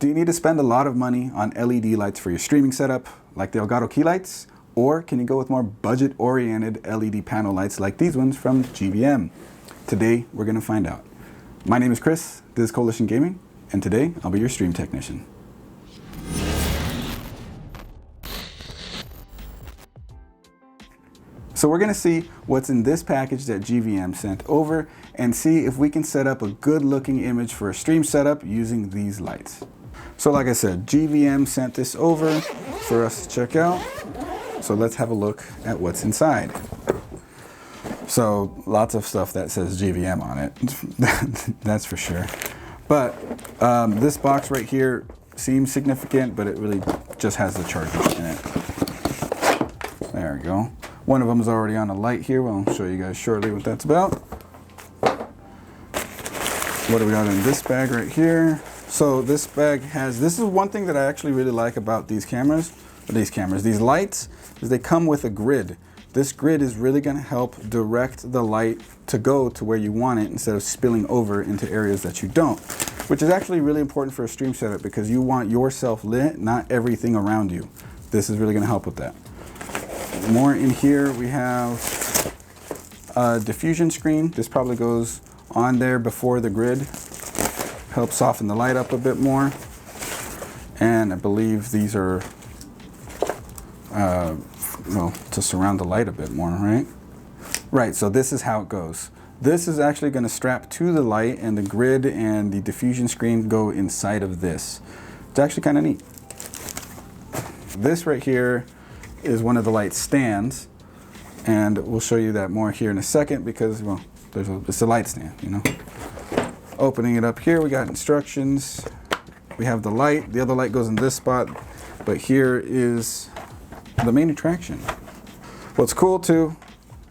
Do you need to spend a lot of money on LED lights for your streaming setup, like the Elgato key lights? Or can you go with more budget-oriented LED panel lights like these ones from GVM? Today, we're going to find out. My name is Chris, this is Coalition Gaming, and today I'll be your stream technician. So we're going to see what's in this package that GVM sent over and see if we can set up a good looking image for a stream setup using these lights. So like I said, GVM sent this over for us to check out. So let's have a look at what's inside. So lots of stuff that says GVM on it, that's for sure. But this box right here seems significant, but it really just has the chargers in it. There we go. One of them is already on a light here. Well, I'll show you guys shortly what that's about. What do we got in this bag right here? So this bag has, this is one thing that I actually really like about these lights, is they come with a grid. This grid is really going to help direct the light to go to where you want it instead of spilling over into areas that you don't, which is actually really important for a stream setup because you want yourself lit, not everything around you. This is really going to help with that. More in here, we have a diffusion screen. This probably goes on there before the grid. Helps soften the light up a bit more. And I believe these are well, to surround the light a bit more, right? Right, so this is how it goes. This is actually going to strap to the light, and the grid and the diffusion screen go inside of this. It's actually kind of neat. This right here is one of the light stands, and we'll show you that more here in a second because, well, it's a light stand, you know. Opening it up here, we got instructions. We have the light. The other light goes in this spot, but here is the main attraction. What's cool too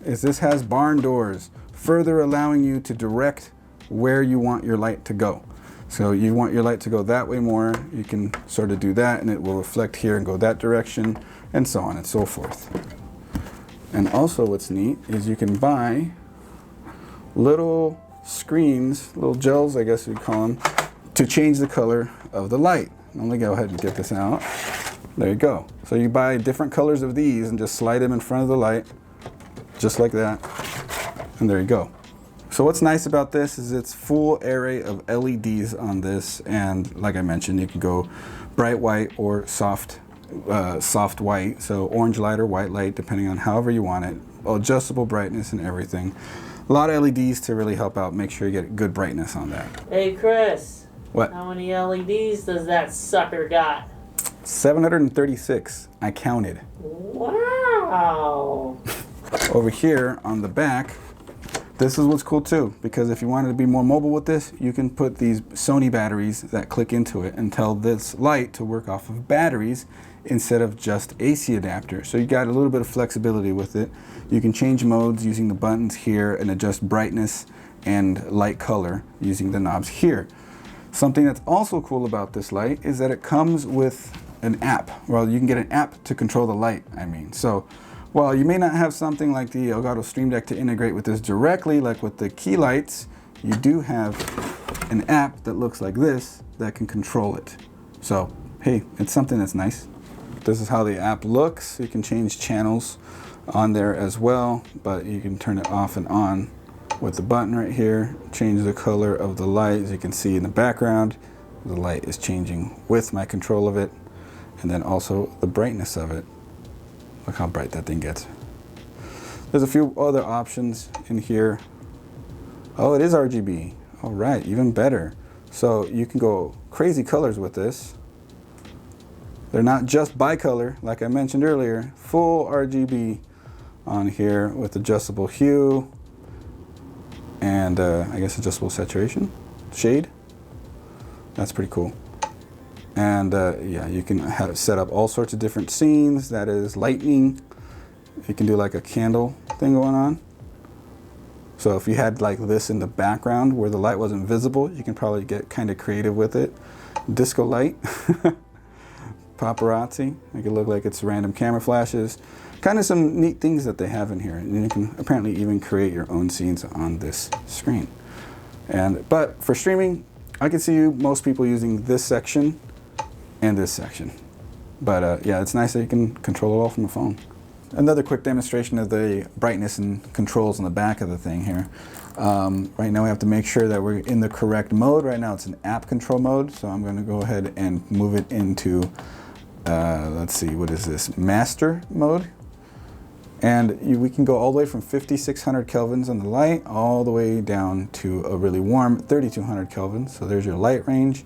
is this has barn doors, further allowing you to direct where you want your light to go. So you want your light to go that way more, you can sort of do that and it will reflect here and go that direction, and so on and so forth. And also what's neat is you can buy little screens, little gels I guess we'd call them, to change the color of the light. Let me go ahead and get this out. There you go. So you buy different colors of these and just slide them in front of the light, just like that, and there you go. So what's nice about this is it's full array of LEDs on this, and like I mentioned, you can go bright white or soft white, so orange light or white light, depending on however you want it, adjustable brightness and everything. A lot of LEDs to really help out, make sure you get good brightness on that. Hey Chris, what? How many LEDs does that sucker got? 736, I counted. Wow. Over here on the back, this is what's cool too, because if you wanted to be more mobile with this, you can put these Sony batteries that click into it and tell this light to work off of batteries instead of just AC adapter. So you got a little bit of flexibility with it. You can change modes using the buttons here and adjust brightness and light color using the knobs here. Something that's also cool about this light is that it comes with an app. Well, you can get an app to control the light, I mean. So while you may not have something like the Elgato Stream Deck to integrate with this directly, like with the key lights, you do have an app that looks like this that can control it. So, hey, it's something that's nice. This is how the app looks. You can change channels on there as well, but you can turn it off and on with the button right here. Change the color of the light. As you can see in the background, the light is changing with my control of it, and then also the brightness of it. Look how bright that thing gets. There's a few other options in here. Oh, it is RGB. All right, even better. So you can go crazy colors with this. They're not just bicolor, like I mentioned earlier. Full RGB on here with adjustable hue and I guess adjustable saturation, shade. That's pretty cool. And yeah, you can set up all sorts of different scenes. That is lightning. You can do like a candle thing going on. So if you had like this in the background where the light wasn't visible, you can probably get kind of creative with it. Disco light. Paparazzi. Make it look like it's random camera flashes. Kind of some neat things that they have in here. And you can apparently even create your own scenes on this screen. But for streaming, I can see most people using this section and this section. But yeah, it's nice that you can control it all from the phone. Another quick demonstration of the brightness and controls on the back of the thing here. Right now we have to make sure that we're in the correct mode. Right now it's an app control mode, so I'm going to go ahead and move it into, let's see, what is this, master mode. And we can go all the way from 5600 kelvins on the light all the way down to a really warm 3200 kelvins. So there's your light range,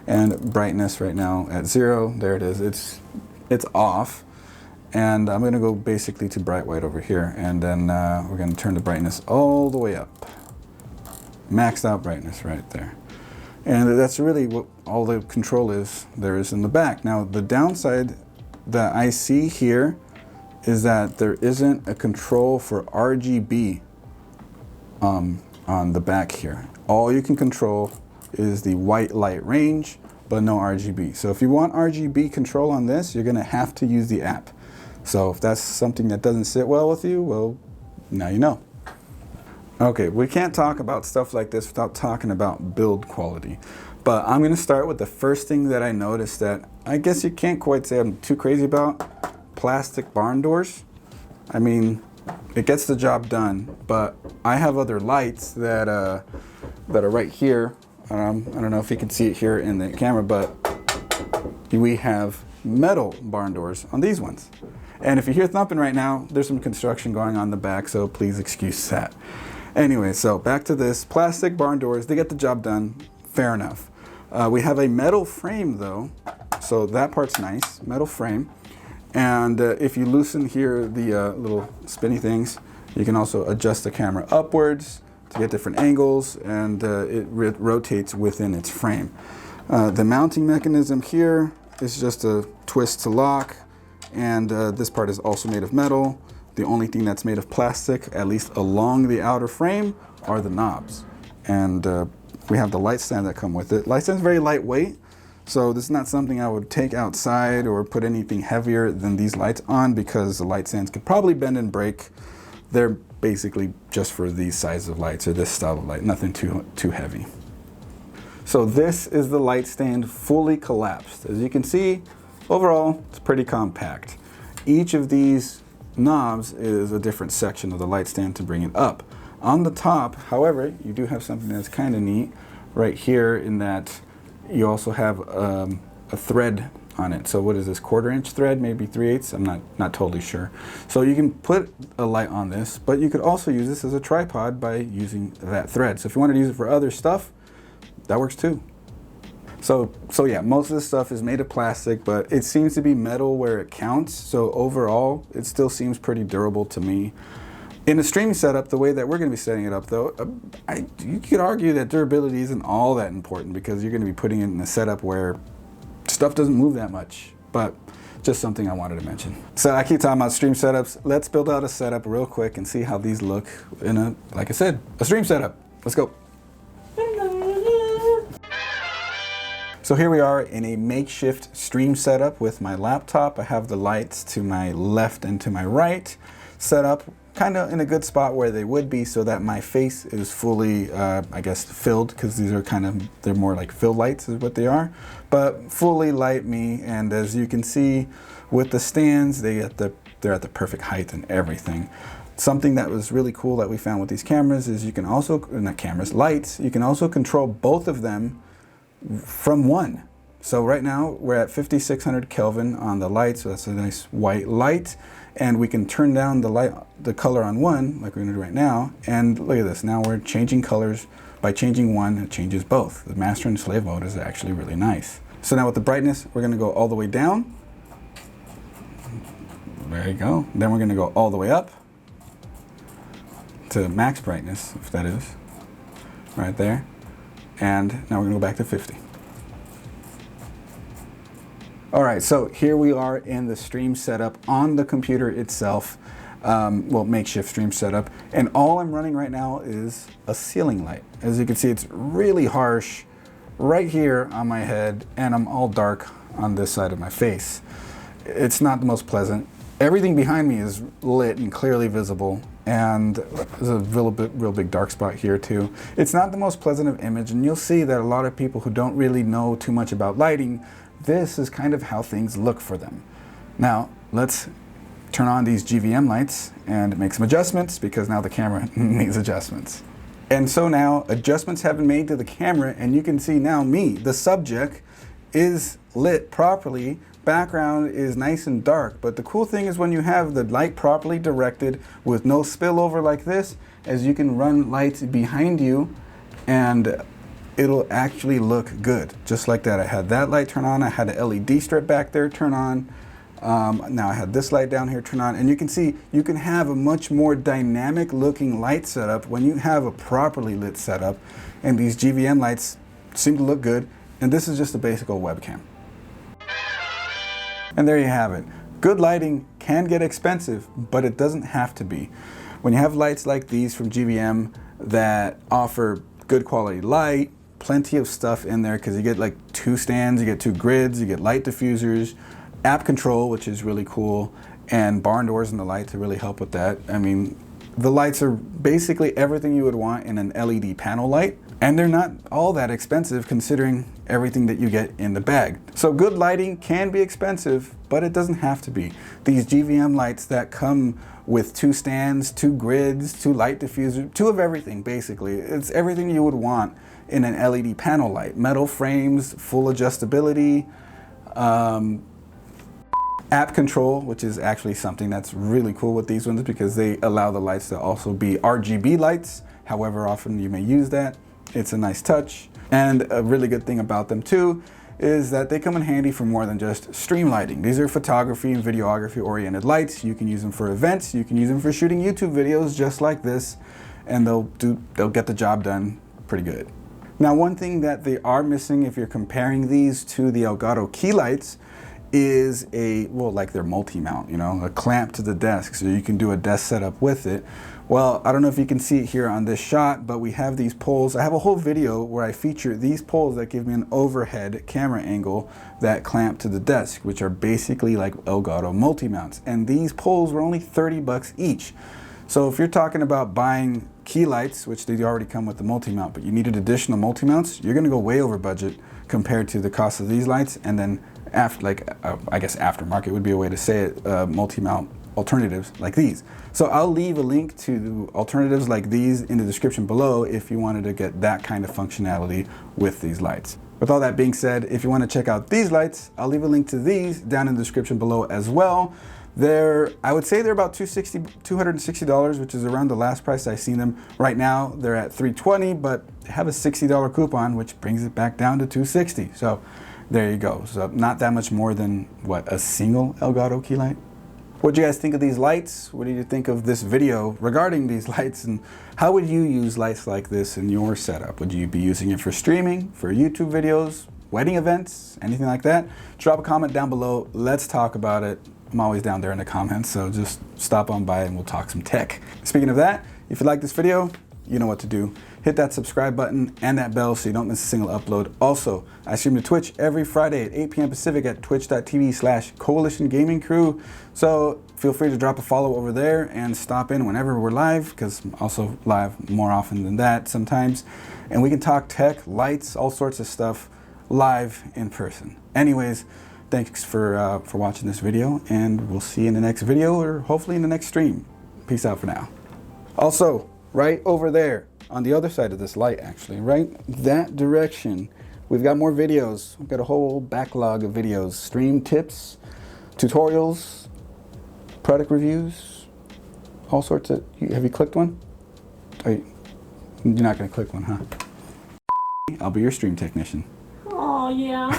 and brightness right now at 0. There it is. It's off. And I'm going to go basically to bright white over here, and then we're going to turn the brightness all the way up. Maxed out brightness right there. And that's really what all the control there is in the back. Now the downside that I see here is that there isn't a control for RGB on the back here. All you can control is the white light range, but no RGB. So if you want RGB control on this, you're going to have to use the app. So if that's something that doesn't sit well with you, well, now you know. Okay, we can't talk about stuff like this without talking about build quality. But I'm going to start with the first thing that I noticed that I guess you can't quite say I'm too crazy about. Plastic barn doors. I mean, it gets the job done, but I have other lights that are right here. I don't know if you can see it here in the camera, but we have metal barn doors on these ones. And if you hear thumping right now, there's some construction going on in the back, so please excuse that. Anyway, so back to this. Plastic barn doors, they get the job done, fair enough. We have a metal frame though, so that part's nice, metal frame. And if you loosen here the little spinny things, you can also adjust the camera upwards to get different angles, and it rotates within its frame. The mounting mechanism here is just a twist to lock. And this part is also made of metal. The only thing that's made of plastic, at least along the outer frame, are the knobs. And we have the light stand that come with it. Light stand's very lightweight, so this is not something I would take outside or put anything heavier than these lights on, because the light stands could probably bend and break. They're basically just for these sizes of lights or this style of light, nothing too heavy. So this is the light stand fully collapsed. As you can see, overall, it's pretty compact. Each of these knobs is a different section of the light stand to bring it up. On the top, however, you do have something that's kind of neat right here, in that you also have a thread on it. So what is this, 1/4 inch thread, maybe 3/8? I'm not totally sure. So you can put a light on this, but you could also use this as a tripod by using that thread. So if you wanted to use it for other stuff, that works too. So yeah, most of this stuff is made of plastic, but it seems to be metal where it counts. So overall, it still seems pretty durable to me. In a streaming setup, the way that we're going to be setting it up though, you could argue that durability isn't all that important, because you're going to be putting it in a setup where stuff doesn't move that much. But just something I wanted to mention. So I keep talking about stream setups. Let's build out a setup real quick and see how these look in a, like I said, a stream setup. Let's go. So here we are in a makeshift stream setup with my laptop. I have the lights to my left and to my right set up kind of in a good spot where they would be, so that my face is fully, I guess, filled, because these are they're more like fill lights is what they are, but fully light me. And as you can see with the stands, they're at the perfect height and everything. Something that was really cool that we found with these cameras is you can also, not cameras, lights, you can also control both of them from one. So right now we're at 5600 Kelvin on the light, so that's a nice white light, and we can turn down the color on one, like we're going to do right now, and look at this. Now we're changing colors. By changing one, it changes both. The master and slave mode is actually really nice. So now with the brightness, we're going to go all the way down. There you go. Then we're going to go all the way up to max brightness, if that is, right there. And now we're going to go back to 50. All right, so here we are in the stream setup on the computer itself, well, makeshift stream setup. And all I'm running right now is a ceiling light. As you can see, it's really harsh right here on my head, and I'm all dark on this side of my face. It's not the most pleasant. Everything behind me is lit and clearly visible, and there's a real big dark spot here too. It's not the most pleasant of image, and you'll see that a lot of people who don't really know too much about lighting, this is kind of how things look for them. Now, let's turn on these GVM lights and make some adjustments, because now the camera needs adjustments. And so now adjustments have been made to the camera, and you can see now me, the subject, is lit properly. Background is nice and dark, but the cool thing is when you have the light properly directed with no spillover like this, as you can run lights behind you and it'll actually look good. Just like that. I had that light turn on, I had an LED strip back there turn on. Now I had this light down here turn on, and you can see you can have a much more dynamic looking light setup when you have a properly lit setup, and these GVM lights seem to look good, and this is just a basic old webcam. And there you have it. Good lighting can get expensive, but it doesn't have to be. When you have lights like these from GVM that offer good quality light, plenty of stuff in there, because you get like 2 stands, you get 2 grids, you get light diffusers, app control, which is really cool, and barn doors in the light to really help with that. I mean, the lights are basically everything you would want in an LED panel light, and they're not all that expensive considering everything that you get in the bag. So good lighting can be expensive, but it doesn't have to be. These GVM lights that come with 2 stands, 2 grids, 2 light diffusers, 2 of everything basically. It's everything you would want in an LED panel light. Metal frames, full adjustability, app control, which is actually something that's really cool with these ones because they allow the lights to also be RGB lights, however often you may use that. It's a nice touch. And a really good thing about them too is that they come in handy for more than just stream lighting. These are photography and videography oriented lights. You can use them for events, you can use them for shooting YouTube videos just like this, and they'll get the job done pretty good. Now, one thing that they are missing if you're comparing these to the Elgato key lights is like their multi-mount, you know, a clamp to the desk so you can do a desk setup with it. Well, I don't know if you can see it here on this shot, but we have these poles. I have a whole video where I feature these poles that give me an overhead camera angle that clamp to the desk, which are basically like Elgato multi-mounts. And these poles were only 30 bucks each. So if you're talking about buying key lights, which they already come with the multi-mount, but you needed additional multi-mounts, you're gonna go way over budget compared to the cost of these lights. And then I guess aftermarket would be a way to say it, multi-mount alternatives like these. So I'll leave a link to alternatives like these in the description below if you wanted to get that kind of functionality with these lights. With all that being said, if you want to check out these lights, I'll leave a link to these down in the description below as well. I would say they're about $260, which is around the last price I've seen them. Right now they're at $320, but they have a $60 coupon, which brings it back down to $260. So there you go. So not that much more than what, a single Elgato key light. What do you guys think of these lights? What do you think of this video regarding these lights, and how would you use lights like this in your setup? Would you be using it for streaming, for YouTube videos, wedding events, anything like that? Drop a comment down below. Let's talk about it. I'm always down there in the comments, so just stop on by and we'll talk some tech. Speaking of that, if you like this video, you know what to do. Hit that subscribe button and that bell so you don't miss a single upload. Also, I stream to Twitch every Friday at 8 p.m. Pacific at twitch.tv/Coalition Gaming Crew. So feel free to drop a follow over there and stop in whenever we're live, because I'm also live more often than that sometimes. And we can talk tech, lights, all sorts of stuff live in person. Anyways, thanks for watching this video, and we'll see you in the next video, or hopefully in the next stream. Peace out for now. Also, right over there, on the other side of this light, actually, right that direction, we've got more videos. We've got a whole backlog of videos, stream tips, tutorials, product reviews, all sorts of. Have you clicked one? You're not going to click one, huh? I'll be your stream technician. Oh, yeah.